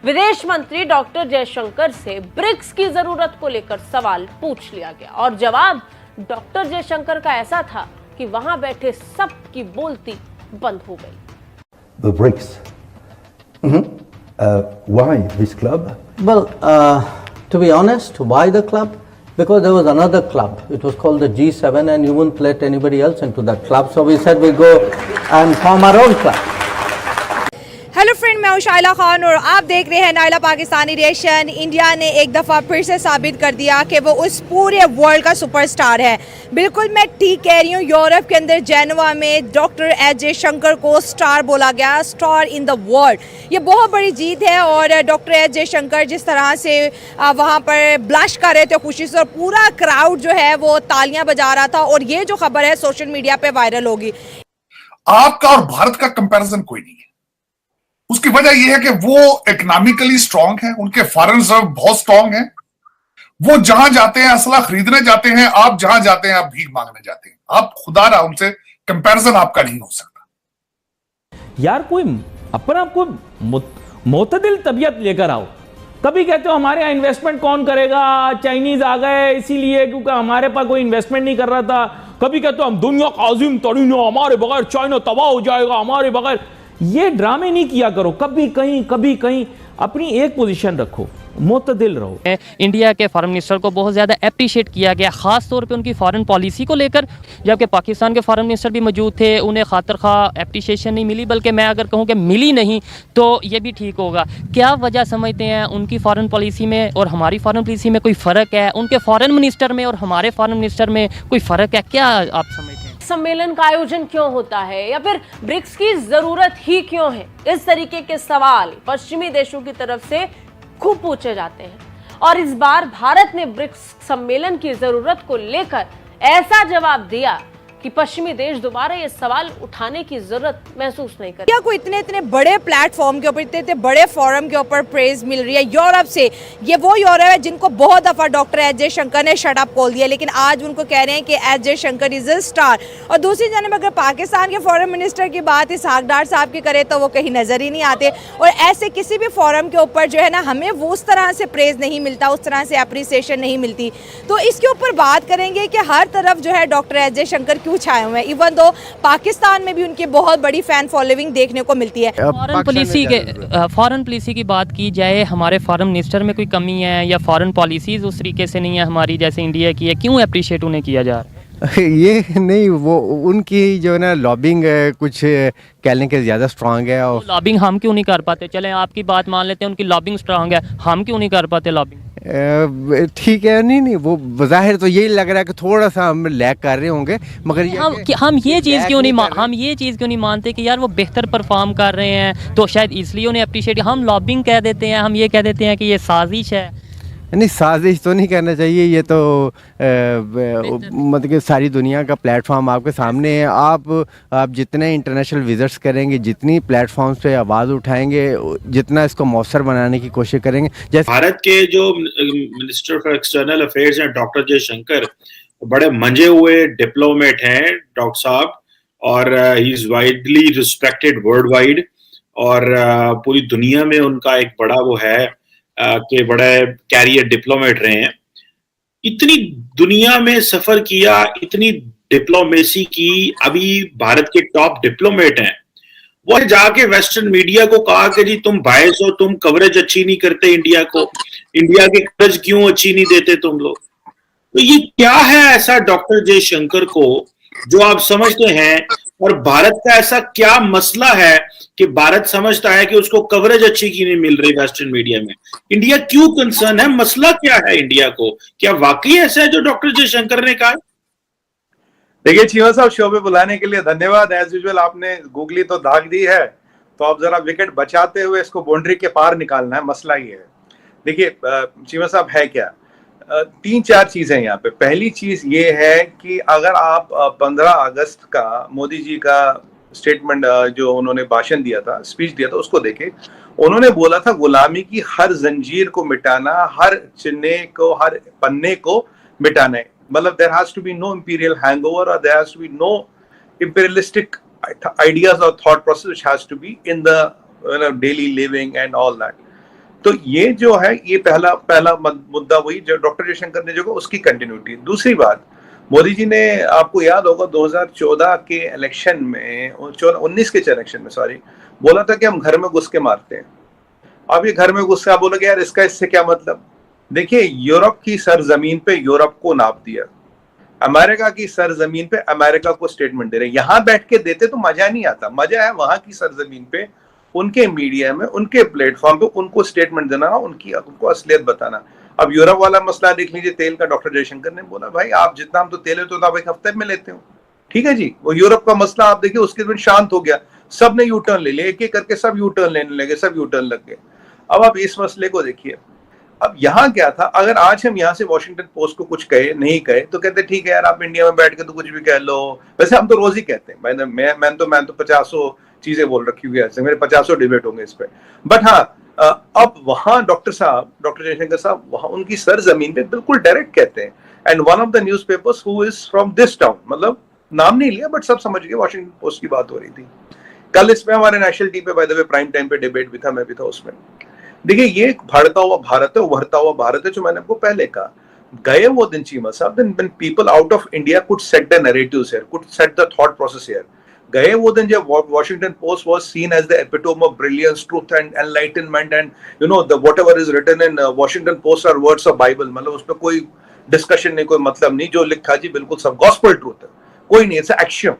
विदेश मंत्री डॉक्टर जयशंकर से ब्रिक्स की जरूरत को लेकर सवाल पूछ लिया गया और जवाब डॉक्टर जयशंकर का ऐसा था कि वहां बैठे सबकी बोलती बंद हो गई। The BRICS. Why this club? Well, to be honest, why the club? Because there was another club. It was called the G7 and you wouldn't let anybody else into that club. So we said we go and form our own club. Hello friend, मैं हूं शाइला खान और आप देख रहे हैं Naila Pakistani reaction. India ने एक दफ़ा फिर से साबित कर दिया कि वो उस पूरे वर्ल्ड का सुपरस्टार है। बिल्कुल मैं ठीक कह रही हूँ। यूरोप के अंदर जेनेवा में डॉक्टर एस जयशंकर को स्टार बोला गया, स्टार इन द वर्ल्ड। ये बहुत बड़ी जीत है और डॉक्टर एस जयशंकर जिस तरह से वहाँ पर ब्लश कर रहे थे खुशी से और पूरा क्राउड जो है वो तालियां बजा रहा था और ये जो खबर है सोशल मीडिया पे वायरल होगी। आपका और भारत का कंपैरिजन कोई नहीं है। उसकी वजह यह है कि वो इकोनॉमिकली स्ट्रांग है, उनके फॉरेन रिजर्व बहुत स्ट्रांग है। वो जहां जाते हैं असला खरीदने जाते हैं, आप जहां जाते हैं आप भीख मांगने जाते हैं। आप खुदा रहा उनसे कंपैरिजन आपका नहीं हो सकता। यार कोई अपना आपको मोतदिल तबीयत लेकर आओ। कभी कहते हो हमारे यहाँ इन्वेस्टमेंट कौन करेगा, चाइनीज आ गए इसीलिए क्योंकि हमारे पास कोई इन्वेस्टमेंट नहीं कर रहा था। कभी कहते हो हम दुनिया का अजीम तरीन हो, हमारे बगैर चाइना तबाह हो जाएगा, हमारे बगैर। ये ड्रामे नहीं किया करो। कभी कहीं अपनी एक पोजीशन रखो, मुतदिल रहो। इंडिया के फॉरेन मिनिस्टर को बहुत ज़्यादा अप्रिशिएट किया गया, ख़ास तौर पे उनकी फॉरेन पॉलिसी को लेकर। जबकि पाकिस्तान के फॉरेन मिनिस्टर भी मौजूद थे, उन्हें खातिर खा अप्रिशिएशन नहीं मिली, बल्कि मैं अगर कहूँ कि मिली नहीं तो ये भी ठीक होगा। क्या वजह समझते हैं उनकी फॉरेन पॉलिसी में और हमारी फॉरेन पॉलिसी में कोई फ़र्क है? उनके फॉरेन मिनिस्टर में और हमारे फॉरेन मिनिस्टर में कोई फ़र्क है? क्या आप समझते हैं? सम्मेलन का आयोजन क्यों होता है या फिर ब्रिक्स की जरूरत ही क्यों है? इस तरीके के सवाल पश्चिमी देशों की तरफ से खूब पूछे जाते हैं और इस बार भारत ने ब्रिक्स सम्मेलन की जरूरत को लेकर ऐसा जवाब दिया कि पश्चिमी देश दोबारा ये सवाल उठाने की जरूरत महसूस नहीं करते। इंडिया को इतने बड़े प्लेटफॉर्म के ऊपर, इतने बड़े फोरम के ऊपर प्रेज मिल रही है यूरोप से। ये वो यूरोप है जिनको बहुत दफा डॉक्टर एस जयशंकर ने शट अप बोल दिया, लेकिन आज उनको कह रहे हैं कि S Jaishankar is a star. और दूसरी जानब अगर पाकिस्तान के फॉरेन मिनिस्टर की बात इसहाक डार साहब की करे तो वो कहीं नजर ही नहीं आते। और ऐसे किसी भी फोरम के ऊपर जो है ना, हमें वो उस तरह से प्रेज नहीं मिलता, उस तरह से अप्रिसिएशन नहीं मिलती। तो इसके ऊपर बात करेंगे कि हर तरफ जो है डॉक्टर एस जयशंकर क्यों छाए हुए हैं। इवन दो पाकिस्तान में भी उनकी बहुत बड़ी फैन फॉलोइंग देखने को मिलती है। फॉरेन पॉलिसी की बात की जाए, हमारे फॉरेन मिनिस्टर में कोई कमी है या फॉरेन पॉलिसीज उस तरीके से नहीं है हमारी जैसे इंडिया की है? क्यों अप्रिशिएट उन्हें किया जा रहा है? ये नहीं, वो उनकी जो है ना लॉबिंग कुछ कहने के ज़्यादा स्ट्रांग है। और लॉबिंग हम क्यों नहीं कर पाते? चलें आपकी बात मान लेते हैं, उनकी लॉबिंग स्ट्रांग है, हम क्यों नहीं कर पाते लॉबिंग? ठीक है, नहीं वो बज़ाहिर तो यही लग रहा है कि थोड़ा सा हम लैग कर रहे होंगे, मगर हम ये चीज़ क्यों नहीं मानते कि यार वो बेहतर परफॉर्म कर रहे हैं तो शायद इसलिए उन्हें अप्रिशिएट। हम लॉबिंग कह देते हैं, हम ये कह देते हैं कि ये साजिश है। नहीं, साजिश तो नहीं करना चाहिए। ये तो मतलब कि सारी दुनिया का प्लेटफॉर्म आपके सामने है। आप जितने इंटरनेशनल विजिट्स करेंगे, जितनी प्लेटफॉर्म्स पे आवाज़ उठाएंगे, जितना इसको मौसर बनाने की कोशिश करेंगे। जैसे भारत के जो मिनिस्टर फॉर एक्सटर्नल अफेयर्स हैं डॉक्टर जयशंकर, बड़े मंजे हुए डिप्लोमेट हैं डॉक्टर साहब, और he is widely respected world wide, और पूरी दुनिया में उनका एक बड़ा वो है के बड़े कैरियर डिप्लोमेट रहे हैं। इतनी दुनिया में सफर किया, इतनी डिप्लोमेसी की, अभी भारत के टॉप डिप्लोमेट हैं। वो जाके वेस्टर्न मीडिया को कहा कि जी तुम बायस हो, तुम कवरेज अच्छी नहीं करते इंडिया को, इंडिया की कवरेज क्यों अच्छी नहीं देते तुम लोग। तो ये क्या है ऐसा डॉक्टर जयशंकर को जो आप समझते हैं, और भारत का ऐसा क्या मसला है कि भारत समझता है कि उसको कवरेज अच्छी की नहीं मिल रही वेस्टर्न मीडिया में? इंडिया क्यों कंसर्न है? मसला क्या है इंडिया को? क्या वाकई ऐसा है जो डॉक्टर जयशंकर ने कहा? देखिए चीमा साहब, शो पे बुलाने के लिए धन्यवाद। एज यूजुअल आपने गूगली तो दाग दी है, तो आप जरा विकेट बचाते हुए इसको बाउंड्री के पार निकालना है। मसला ये है, देखिए चीमा साहब है क्या, 3-4 चीजें यहाँ पे। पहली चीज ये है कि अगर आप 15 अगस्त का मोदी जी का स्टेटमेंट जो उन्होंने भाषण दिया था, स्पीच दिया था, उसको देखें। उन्होंने बोला था गुलामी की हर जंजीर को मिटाना, हर चिन्हे को, हर पन्ने को मिटाना है। मतलब there has to be no imperial hangover, और there has to be no imperialistic ideas और thought process which has to be in the daily living and all that. तो ये जो है ये पहला मुद्दा वही जो डॉक्टर जयशंकर ने जो कहा उसकी कंटिन्यूटी। दूसरी बात, मोदी जी ने, आपको याद होगा 2014 के इलेक्शन में, 19 के इलेक्शन में सॉरी, बोला था कि हम घर में घुस के मारते हैं। अब ये घर में घुस के बोलोगे यार इसका इससे क्या मतलब? देखिए, यूरोप की सरजमीन पे यूरोप को नाप दिया, अमेरिका की सरजमीन पे अमेरिका को स्टेटमेंट दे रहे। यहां बैठ के देते तो मजा नहीं आता, मजा है वहां की सरजमीन पे उनके मीडिया में, उनके प्लेटफॉर्म पे उनको स्टेटमेंट देना, उनको असलियत बताना। अब यूरोप वाला मसला देख लीजिए, तेल का। डॉक्टर जयशंकर ने बोला भाई आप जितना हम तो तेल लेते हो तो आप एक हफ्ते में लेते हो, ठीक है जी। वो यूरोप का मसला आप देखिए उसके दिन शांत हो गया, सब ने यू टर्न ले लिया, एक एक करके सब यू टर्न लेने लगे, सब यू टर्न लग गए। अब आप इस मसले को देखिए, अब यहाँ क्या था, अगर आज हम यहाँ से वॉशिंगटन पोस्ट को कुछ कहे नहीं कहे तो कहते ठीक है यार आप इंडिया में बैठ के तो कुछ भी कह लो। वैसे हम तो रोज ही कहते हैं, मैं तो 50 चीजें बोल रखी हुई है, मेरे 50 डिबेट होंगे इस पे। बट हाँ, अब वहां डॉक्टर जयशंकर साहब वहां उनकी सरजमीन पे बिल्कुल डायरेक्ट कहते हैं। And one of the newspapers who is from this town, मतलब नाम नहीं लिया बट सब समझ गए, वॉशिंगटन पोस्ट की बात हो रही थी कल। इसमें हमारे नेशनल टीवी पे by the way prime time पे डिबेट भी था, मैं भी था उसमें। देखिए, ये एक भड़ता हुआ भारत है, उभरता हुआ भारत है, जो मैंने आपको पहले कहा। गए वो दिन चीमा साहब, when people out of India could set the narratives here, could set the thought process here. गए वो दिन जब Washington Post was seen as the epitome of brilliance, truth and enlightenment, and you know the whatever is written in Washington Post are words of Bible, मतलब उसमें कोई discussion नहीं, कोई मतलब नहीं, जो लिखा जी बिल्कुल सब गॉस्पेल ट्रूथ है, कोई नहीं, इट्स एक्शन।